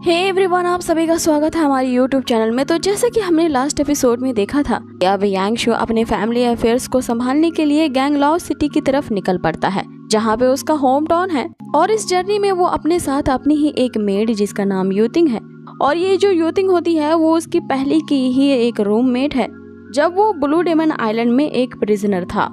Hey everyone, आप सभी का स्वागत है हमारे यूट्यूब चैनल में। तो जैसे कि हमने लास्ट एपिसोड में देखा था, अब यांगशु अपने फैमिली अफेयर्स को संभालने के लिए गैंगलॉ सिटी की तरफ निकल पड़ता है, जहाँ पे उसका होम टाउन है। और इस जर्नी में वो अपने साथ अपनी ही एक मेड जिसका नाम यूतिंग है, और ये जो यूतिंग होती है वो उसकी पहले की ही एक रूममेट है जब वो ब्लू डेमन आइलैंड में एक प्रिजनर था।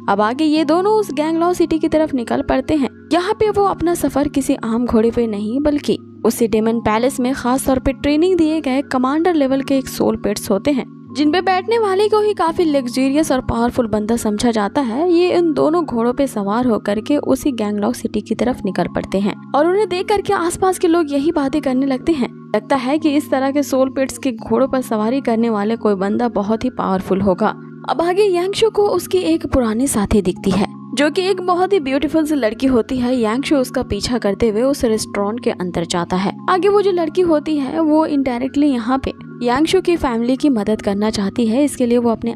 अब आगे ये दोनों उस गैंगलॉ सिटी की तरफ निकल पड़ते हैं। यहाँ पे वो अपना सफर किसी आम घोड़े पे नहीं बल्कि उसी डेमन पैलेस में खास तौर पे ट्रेनिंग दिए गए कमांडर लेवल के एक सोल पेट्स होते हैं, जिन पे बैठने वाले को ही काफी लग्जरियस और पावरफुल बंदा समझा जाता है। ये इन दोनों घोड़ों पे सवार होकर के उसी गैंगलॉ सिटी की तरफ निकल पड़ते हैं और उन्हें देख करके आसपास के लोग यही बातें करने लगते हैं। लगता है कि इस तरह के सोल पेट्स के घोड़ों पर सवारी करने वाले कोई बंदा बहुत ही पावरफुल होगा। अब आगे यांगशु को उसकी एक पुरानी साथी दिखती है जो कि एक बहुत ही ब्यूटीफुल सी लड़की होती है। यांगशु उसका पीछा करते हुए उस रेस्टोरेंट के अंदर जाता है। आगे वो जो लड़की होती है वो इनडायरेक्टली यहाँ पे यांगशु की फैमिली की मदद करना चाहती है। इसलिए वो अपने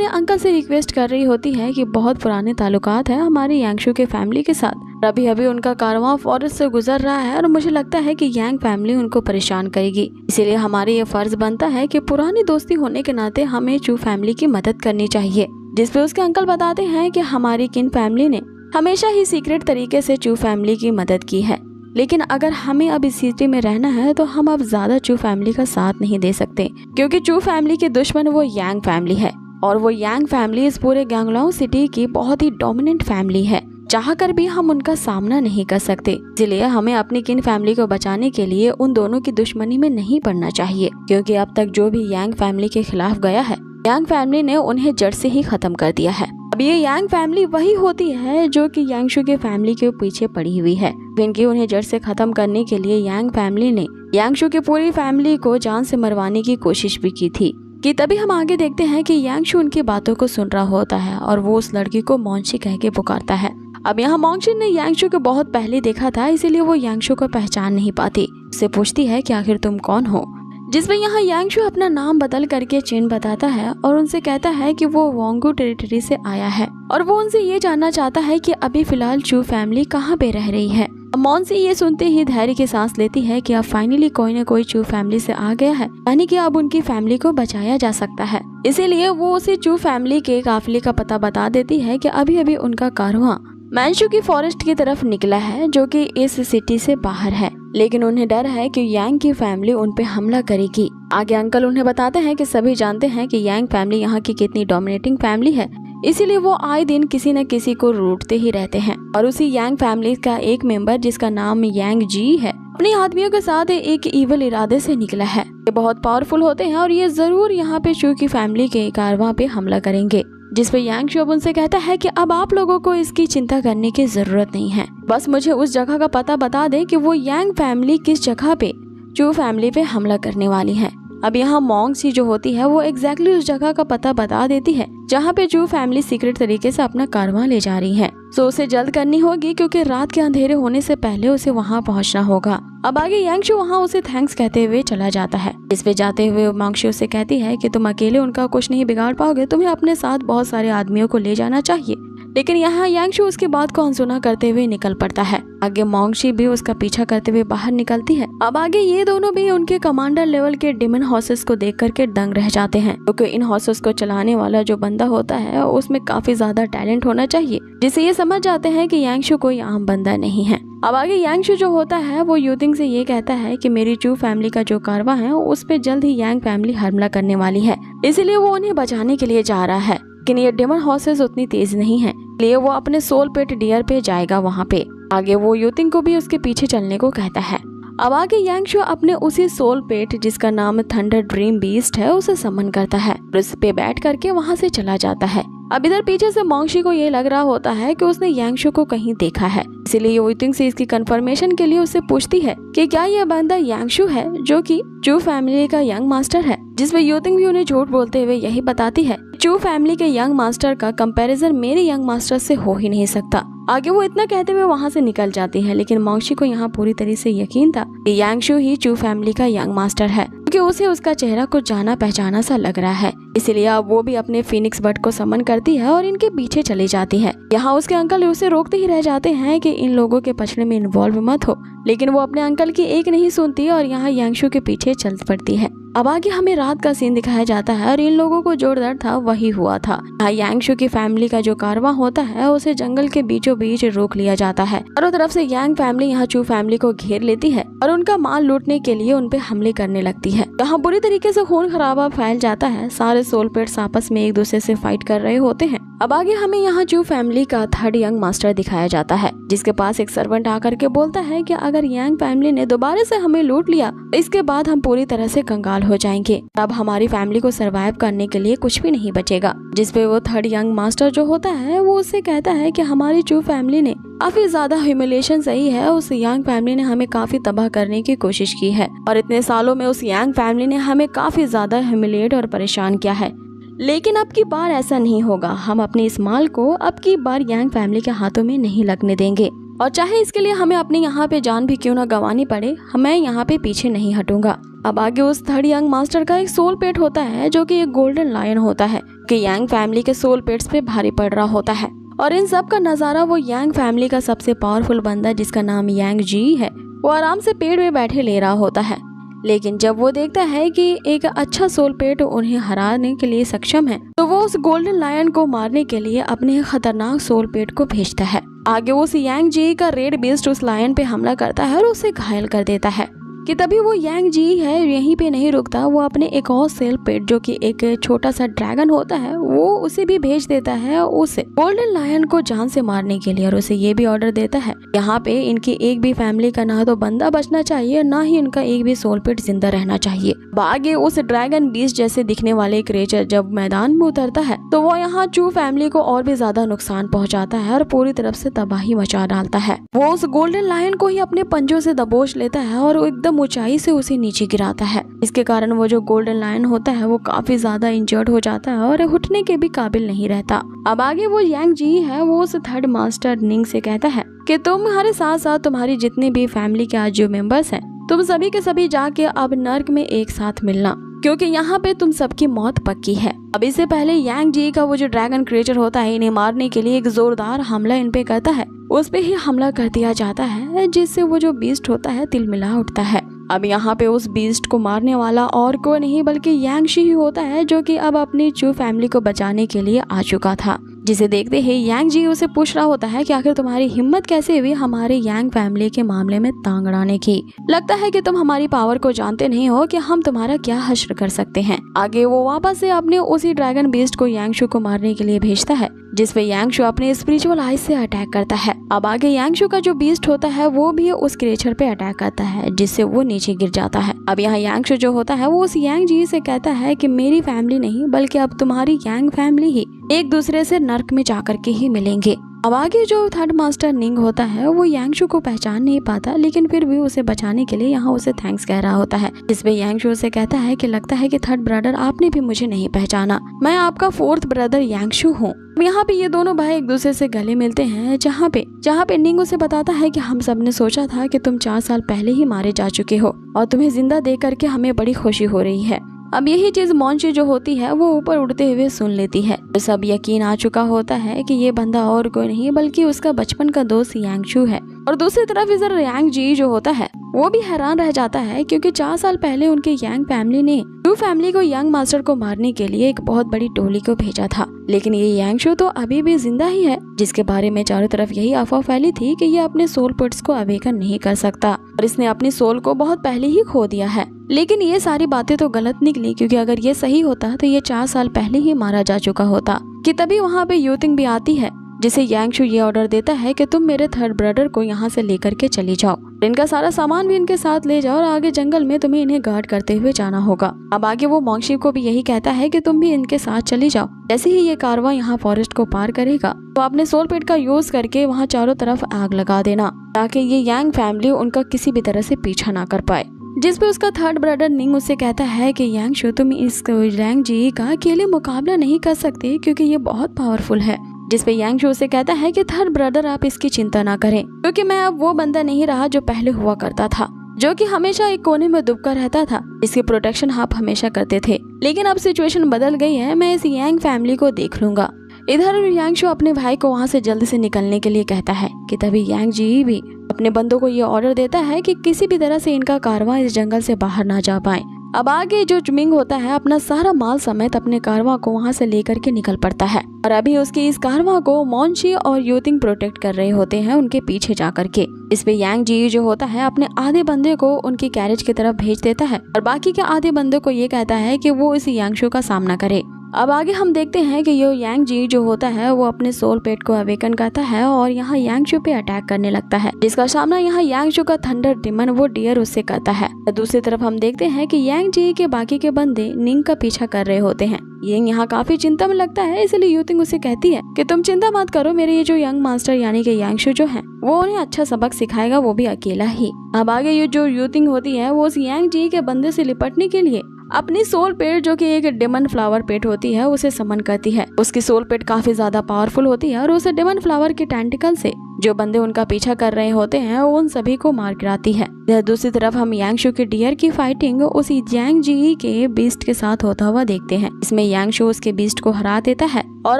अंकल से रिक्वेस्ट कर रही होती है कि बहुत पुराने ताल्लुकात है हमारे यांगशु के फैमिली के साथ। अभी अभी उनका कारवां फॉरेस्ट से गुजर रहा है और मुझे लगता है कि यांग फैमिली उनको परेशान करेगी। इसीलिए हमारे ये फर्ज बनता है कि पुरानी दोस्ती होने के नाते हमें चू फैमिली की मदद करनी चाहिए। जिसपे उसके अंकल बताते हैं कि हमारी किन फैमिली ने हमेशा ही सीक्रेट तरीके से चू फैमिली की मदद की है, लेकिन अगर हमें अब इस सिटी में रहना है तो हम अब ज्यादा चू फैमिली का साथ नहीं दे सकते, क्योंकि चू फैमिली के दुश्मन वो यांग फैमिली है और वो यांग फैमिली इस पूरे गैंगलॉ सिटी की बहुत ही डोमिनेंट फैमिली है। चाहकर भी हम उनका सामना नहीं कर सकते। इसलिए हमें अपनी किन फैमिली को बचाने के लिए उन दोनों की दुश्मनी में नहीं पड़ना चाहिए, क्योंकि अब तक जो भी यांग फैमिली के खिलाफ गया है यांग फैमिली ने उन्हें जड़ से ही खत्म कर दिया है। अब ये यांग फैमिली वही होती है जो कि यांगशु के फैमिली के पीछे पड़ी हुई है। इनकी उन्हें जड़ से खत्म करने के लिए यांग फैमिली ने यांगशु की पूरी फैमिली को जान से मरवाने की कोशिश भी की थी। कि तभी हम आगे देखते हैं कि यांगशु उनकी बातों को सुन रहा होता है और वो उस लड़की को मोंशी कह के पुकारता है। अब यहाँ मोंशी ने यांगशु को बहुत पहले देखा था, इसीलिए वो यांगशु को पहचान नहीं पाती। उससे पूछती है कि आखिर तुम कौन हो, जिसमें यहाँ यांगशु अपना नाम बदल करके चिन बताता है और उनसे कहता है कि वो वोंगू टेरिटरी से आया है और वो उनसे ये जानना चाहता है कि अभी फिलहाल चू फैमिली कहाँ पे रह रही है। मोंसी ये सुनते ही धैर्य की सांस लेती है कि अब फाइनली कोई न कोई चू फैमिली से आ गया है, यानी कि अब उनकी फैमिली को बचाया जा सकता है। इसीलिए वो उसे चू फैमिली के काफिले का पता बता देती है कि अभी अभी उनका कारवां मैंशु की फॉरेस्ट की तरफ निकला है, जो कि इस सिटी से बाहर है, लेकिन उन्हें डर है कि यांग की फैमिली उन पे हमला करेगी। आगे अंकल उन्हें बताते हैं कि सभी जानते हैं कि यांग फैमिली यहाँ की कितनी डोमिनेटिंग फैमिली है, इसीलिए वो आए दिन किसी न किसी को रूठते ही रहते हैं। और उसी यांग फैमिली का एक मेंबर जिसका नाम यांग जी है अपने आदमियों के साथ एक इवल इरादे से निकला है। ये बहुत पावरफुल होते हैं और ये जरूर यहाँ पे चू की फैमिली के कारवां पे हमला करेंगे। जिसपे यांगशु अब उनसे कहता है कि अब आप लोगों को इसकी चिंता करने की जरूरत नहीं है, बस मुझे उस जगह का पता बता दे कि वो यांग फैमिली किस जगह पे चू फैमिली पे हमला करने वाली है। अब यहाँ मोंगसी जो होती है वो एग्जैक्टली उस जगह का पता बता देती है जहाँ पे चू फैमिली सीक्रेट तरीके से अपना कारवां ले जा रही है। तो उसे जल्द करनी होगी क्योंकि रात के अंधेरे होने से पहले उसे वहाँ पहुँचना होगा। अब आगे यांगशु वहाँ उसे थैंक्स कहते हुए चला जाता है। इस पे जाते हुए मोंगशी उसे कहती है कि तुम अकेले उनका कुछ नहीं बिगाड़ पाओगे, तुम्हें अपने साथ बहुत सारे आदमियों को ले जाना चाहिए। लेकिन यहाँ यांगशु उसकी बात को अनसुना करते हुए निकल पड़ता है। आगे मोंगशी भी उसका पीछा करते हुए बाहर निकलती है। अब आगे ये दोनों भी उनके कमांडर लेवल के डेमन हॉर्सेस को देख करके दंग रह जाते हैं, क्योंकि इन हॉर्सेस को चलाने वाला जो बंदा होता है उसमें काफी ज्यादा टैलेंट होना चाहिए, जिससे ये समझ जाते हैं कि यांगशु कोई आम बंदा नहीं है। अब आगे यांगशु जो होता है वो यूतिंग से ये कहता है कि मेरी चू फैमिली का जो कारवां है उस पे जल्द ही यांग फैमिली हमला करने वाली है, इसीलिए वो उन्हें बचाने के लिए जा रहा है। लेकिन ये डेमन हॉर्सेस उतनी तेज नहीं है, इसलिए वो अपने सोल पेट डियर पे जाएगा वहाँ पे। आगे वो यूतिंग को भी उसके पीछे चलने को कहता है। अब आगे यांगशु अपने उसी सोल पेट जिसका नाम थंडर ड्रीम बीस्ट है उसे समन करता है और उस पे बैठ करके वहाँ से चला जाता है। अब इधर पीछे से मोंगशी को ये लग रहा होता है कि उसने यांगशु को कहीं देखा है, इसीलिए यूतिंग से इसकी कंफर्मेशन के लिए उससे पूछती है कि क्या यह बंदा यांगशु है जो कि चू फैमिली का यंग मास्टर है। जिसमें यूतिंग भी उन्हें झूठ बोलते हुए यही बताती है चू फैमिली के यंग मास्टर का कंपैरिजन मेरे यंग मास्टर से हो ही नहीं सकता। आगे वो इतना कहते हुए वहाँ से निकल जाती है, लेकिन मोंगशी को यहाँ पूरी तरह से यकीन था कि यांगशु ही चू फैमिली का यंग मास्टर है। क्योंकि उसे उसका चेहरा कुछ जाना पहचाना सा लग रहा है। इसलिए अब वो भी अपने फीनिक्स बर्ड को समन करती है और इनके पीछे चली जाती है। यहाँ उसके अंकल उसे रोकते ही रह जाते हैं कि इन लोगों के पछड़े में इन्वॉल्व मत हो, लेकिन वो अपने अंकल की एक नहीं सुनती और यहाँ यांगशु के पीछे चल पड़ती है। अब आगे हमें रात का सीन दिखाया जाता है और इन लोगों को जो डर था वही हुआ था। यहाँ यांगशु की फैमिली का जो कारवां होता है उसे जंगल के बीचों बीच रोक लिया जाता है। चारों तरफ से यांग फैमिली यहाँ चू फैमिली को घेर लेती है और उनका माल लूटने के लिए उन पे हमले करने लगती है। यहाँ बुरी तरीके से खून खराबा फैल जाता है। सारे सोल पेट्स आपस में एक दूसरे से फाइट कर रहे होते हैं। अब आगे हमें यहाँ चू फैमिली का थर्ड यंग मास्टर दिखाया जाता है, जिसके पास एक सर्वेंट आकर के बोलता है कि अगर यांग फैमिली ने दोबारा से हमें लूट लिया तो इसके बाद हम पूरी तरह से कंगाल हो जाएंगे। अब हमारी फैमिली को सरवाइव करने के लिए कुछ भी नहीं बचेगा। जिसपे वो थर्ड यंग मास्टर जो होता है वो उससे कहता है कि हमारी चू फैमिली ने काफी ज्यादा ह्यूमिलेशन सही है। उस यांग फैमिली ने हमें काफी तबाह करने की कोशिश की है और इतने सालों में उस यांग फैमिली ने हमें काफी ज्यादा ह्यूमिलेट और परेशान किया है। लेकिन अब की बार ऐसा नहीं होगा। हम अपने इस माल को अब की बार यांग फैमिली के हाथों में नहीं लगने देंगे और चाहे इसके लिए हमें अपने यहाँ पे जान भी क्यों ना गंवानी पड़े, मैं यहाँ पे पीछे नहीं हटूंगा। अब आगे उस थर्ड यंग मास्टर का एक सोल पेट होता है जो कि एक गोल्डन लायन होता है कि यांग फैमिली के सोल पेट्स पे भारी पड़ रहा होता है और इन सब का नजारा वो यांग फैमिली का सबसे पावरफुल बंदा जिसका नाम यांग जी है वो आराम से पेड़ में बैठे ले रहा होता है। लेकिन जब वो देखता है कि एक अच्छा सोल पेट उन्हें हराने के लिए सक्षम है तो वो उस गोल्डन लायन को मारने के लिए अपने खतरनाक सोल पेट को भेजता है। आगे उस यांग जी का रेड बीस्ट उस लायन पे हमला करता है और उसे घायल कर देता है कि तभी वो यांग जी है यहीं पे नहीं रुकता। वो अपने एक और सेल पेट जो कि एक छोटा सा ड्रैगन होता है वो उसे भी भेज देता है उसे गोल्डन लायन को जान से मारने के लिए और उसे ये भी ऑर्डर देता है यहाँ पे इनकी एक भी फैमिली का ना तो बंदा बचना चाहिए ना ही उनका एक भी सोल पेट जिंदा रहना चाहिए। आगे उस ड्रैगन बीस्ट जैसे दिखने वाले क्रिएचर जब मैदान में उतरता है तो वो यहाँ चू फैमिली को और भी ज्यादा नुकसान पहुँचाता है और पूरी तरफ से तबाही मचा डालता है। वो उस गोल्डन लायन को ही अपने पंजों से दबोच लेता है और एकदम ऊंचाई से उसे नीचे गिराता है। इसके कारण वो जो गोल्डन लायन होता है वो काफी ज्यादा इंजर्ड हो जाता है और उठने के भी काबिल नहीं रहता। अब आगे वो यांग जी है वो उस थर्ड मास्टर निंग से कहता है कि तुम्हारे साथ साथ तुम्हारी जितनी भी फैमिली के आज जो मेंबर्स हैं तुम सभी के सभी जाके अब नर्क में एक साथ मिलना क्योंकि यहाँ पे तुम सबकी मौत पक्की है। अब इससे पहले यांग जी का वो जो ड्रैगन क्रिएचर होता है इन्हें मारने के लिए एक जोरदार हमला इन पे करता है। उस पे ही हमला कर दिया जाता है जिससे वो जो बीस्ट होता है तिलमिला उठता है। अब यहाँ पे उस बीस्ट को मारने वाला और कोई नहीं बल्कि यांगशी ही होता है जो कि अब अपनी चू फैमिली को बचाने के लिए आ चुका था। जिसे देखते ही यांग जी उसे पूछ रहा होता है कि आखिर तुम्हारी हिम्मत कैसे हुई हमारे यांग फैमिली के मामले में टांग अड़ाने की। लगता है कि तुम हमारी पावर को जानते नहीं हो कि हम तुम्हारा क्या हश्र कर सकते हैं। आगे वो वापस से अपने उसी ड्रैगन बीस्ट को यांगशु को मारने के लिए भेजता है जिसपे यांगशु अपने स्पिरिचुअल आइज से अटैक करता है। अब आगे यांगशु का जो बीस्ट होता है वो भी उस क्रिएचर पे अटैक करता है जिससे वो नीचे गिर जाता है। अब यहाँ यांगशु जो होता है वो उस यांग जी से कहता है कि मेरी फैमिली नहीं बल्कि अब तुम्हारी यांग फैमिली ही एक दूसरे से नर्क में जाकर के ही मिलेंगे। अब आगे जो थर्ड मास्टर निंग होता है वो यांगशु को पहचान नहीं पाता लेकिन फिर भी उसे बचाने के लिए यहाँ उसे थैंक्स कह रहा होता है। जिसपे यांगशु उसे कहता है कि लगता है कि थर्ड ब्रदर आपने भी मुझे नहीं पहचाना, मैं आपका फोर्थ ब्रदर यांगशु हूँ। यहाँ पे ये दोनों भाई एक दूसरे से गले मिलते हैं जहाँ पे निंग उसे बताता है कि हम सब ने सोचा था कि तुम 4 साल पहले ही मारे जा चुके हो और तुम्हें जिंदा देख करके हमें बड़ी खुशी हो रही है। अब यही चीज मॉन्ची जो होती है वो ऊपर उड़ते हुए सुन लेती है। तो सब यकीन आ चुका होता है कि ये बंदा और कोई नहीं बल्कि उसका बचपन का दोस्त यांगशु है। और दूसरी तरफ इधर यांग जी जो होता है वो भी हैरान रह जाता है क्योंकि 4 साल पहले उनके यांग फैमिली ने टू फैमिली को यंग मास्टर को मारने के लिए एक बहुत बड़ी टोली को भेजा था, लेकिन ये यांगशु तो अभी भी जिंदा ही है जिसके बारे में चारों तरफ यही अफवाह फैली थी कि ये अपने सोल पेट्स को अवेकन नहीं कर सकता और इसने अपनी सोल को बहुत पहले ही खो दिया है। लेकिन ये सारी बातें तो गलत निकली क्योंकि अगर ये सही होता तो ये 4 साल पहले ही मारा जा चुका होता। कि तभी वहाँ पे यूतिंग भी आती है जिसे यांगशु ये ऑर्डर देता है कि तुम मेरे थर्ड ब्रदर को यहाँ से लेकर के चली जाओ, इनका सारा सामान भी इनके साथ ले जाओ और आगे जंगल में तुम्हें इन्हें गार्ड करते हुए जाना होगा। अब आगे वो मोंगशी को भी यही कहता है कि तुम भी इनके साथ चली जाओ। जैसे ही ये कारवां यहाँ फॉरेस्ट को पार करेगा तो अपने सोल पेट का यूज करके वहाँ चारों तरफ आग लगा देना ताकि ये यांग फैमिली उनका किसी भी तरह से पीछा ना कर पाए। जिस पे उसका थर्ड ब्रदर निंग उससे कहता है कि यांगशु तुम इस यांग जी का अकेले मुकाबला नहीं कर सकते क्योंकि ये बहुत पावरफुल है। जिसपे यांगशु उसे कहता है कि थर्ड ब्रदर आप इसकी चिंता ना करें क्योंकि मैं अब वो बंदा नहीं रहा जो पहले हुआ करता था। जो कि हमेशा एक कोने में दुबका रहता था। इसकी प्रोटेक्शन हाफ हमेशा करते थे, लेकिन अब सिचुएशन बदल गई है। मैं इस यांग फैमिली को देख लूंगा। इधर यांगशु अपने भाई को वहाँ से जल्दी से निकलने के लिए कहता है कि तभी यांग जी भी अपने बंदों को ये ऑर्डर देता है कि किसी भी तरह से इनका कारवां इस जंगल से बाहर ना जा पाए। अब आगे जो जुमिंग होता है अपना सारा माल समेत अपने कारवां को वहाँ से लेकर के निकल पड़ता है और अभी उसके इस कारवां को मोंशी और यूतिंग प्रोटेक्ट कर रहे होते हैं उनके पीछे जा करके। इस पे यांग जी जो होता है अपने आधे बंदे को उनकी कैरेज की तरफ भेज देता है और बाकी के आधे बंदे को ये कहता है कि वो इस यांगशु का सामना करे। अब आगे हम देखते हैं कि ये यांग जी जो होता है वो अपने सोल पेट को अवेकन करता है और यहाँ यांगशु पे अटैक करने लगता है, जिसका सामना यहाँ यांगशु का थंडर डिमन वो डियर उससे करता है। दूसरी तरफ हम देखते हैं कि यांग जी के बाकी के बंदे निंग का पीछा कर रहे होते हैं। ये यहाँ काफी चिंता में लगता है, इसलिए यूतिंग उसे कहती है कि तुम चिंता मत करो, मेरे ये जो यंग मास्टर यानी कि यांगशु जो है वो उन्हें अच्छा सबक सिखाएगा, वो भी अकेला ही। अब आगे ये जो यूतिंग होती है वो उस यांग जी के बंदे से निपटने के लिए अपनी सोल पेट जो कि एक डेमन फ्लावर पेट होती है उसे समन करती है। उसकी सोल पेट काफी ज्यादा पावरफुल होती है और उसे डेमन फ्लावर के टेंटिकल से जो बंदे उनका पीछा कर रहे होते हैं उन सभी को मार गिराती है। दूसरी तरफ हम यांगशु के डियर की फाइटिंग उसी यांग जी के बीस्ट के साथ होता हुआ देखते हैं। इसमें यांगशु उसके बीस्ट को हरा देता है और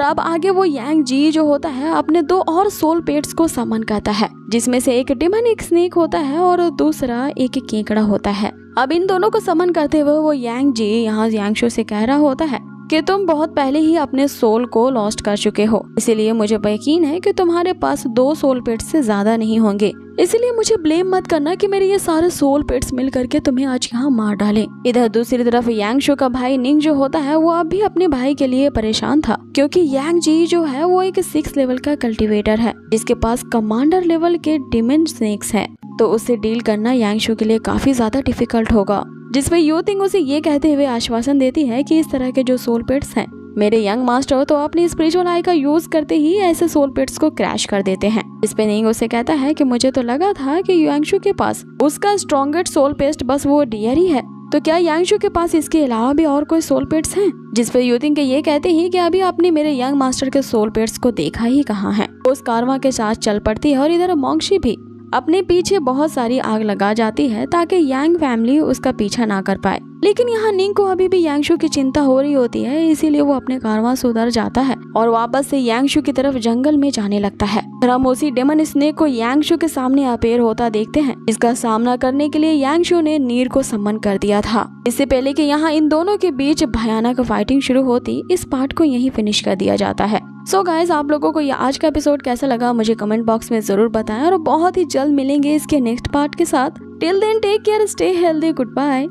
अब आगे वो यांग जी जो होता है अपने 2 और सोल पेट्स को समन करता है, जिसमें से एक डेमनिक स्नेक होता है और दूसरा एक केकड़ा होता है। अब इन दोनों को समन करते हुए वो यांग जी यहाँ यांगशु से कह रहा होता है कि तुम बहुत पहले ही अपने सोल को लॉस्ट कर चुके हो, इसीलिए मुझे यकीन है कि तुम्हारे पास 2 सोल पेट्स से ज्यादा नहीं होंगे, इसलिए मुझे ब्लेम मत करना कि मेरे ये सारे सोल पेट्स मिल करके तुम्हें आज यहाँ मार डालें। इधर दूसरी तरफ यांगशु का भाई निंग जो होता है वो अब भी अपने भाई के लिए परेशान था, क्योंकि यांग जी जो है वो एक 6 लेवल का कल्टिवेटर है जिसके पास कमांडर लेवल के डिमन स्नेक्स है, तो उससे डील करना यांगशु के लिए काफी ज्यादा डिफिकल्ट होगा। जिसमें यूतिंग उसे ये कहते हुए आश्वासन देती है कि इस तरह के जो सोल पेट्स हैं मेरे यंग मास्टर तो अपनी स्पिरिचुअल आई का यूज करते ही ऐसे सोल पेट्स को क्रैश कर देते हैं। इस पे निंग उसे कहता है कि मुझे तो लगा था कि यांगशु के पास उसका स्ट्रॉन्गेस्ट सोल पेस्ट बस वो डियर ही है, तो क्या यांगशु के पास इसके अलावा भी और कोई सोल पेट्स हैं? जिस पे यूतिंग के ये कहते हैं कि अभी आपने मेरे यंग मास्टर के सोल पेट्स को देखा ही कहाँ है। उस कारवां के साथ चल पड़ती है और इधर मोंशी भी अपने पीछे बहुत सारी आग लगा जाती है ताकि यांग फैमिली उसका पीछा ना कर पाए। लेकिन यहाँ निंग को अभी भी यांगशु की चिंता हो रही होती है, इसीलिए वो अपने कारवां से उधर जाता है और वापस से यांगशु की तरफ जंगल में जाने लगता है। हम उसी डेमन स्नेक को यांगशु के सामने अपेयर होता देखते हैं। इसका सामना करने के लिए यांगशु ने नीर को सम्मन कर दिया था। इससे पहले कि यहाँ इन दोनों के बीच भयानक फाइटिंग शुरू होती, इस पार्ट को यहीं फिनिश कर दिया जाता है। सो गाइस, आप लोगों को ये आज का एपिसोड कैसा लगा मुझे कमेंट बॉक्स में जरूर बताएं और बहुत ही जल्द मिलेंगे इसके नेक्स्ट पार्ट के साथ। Till then take care, stay healthy, good bye.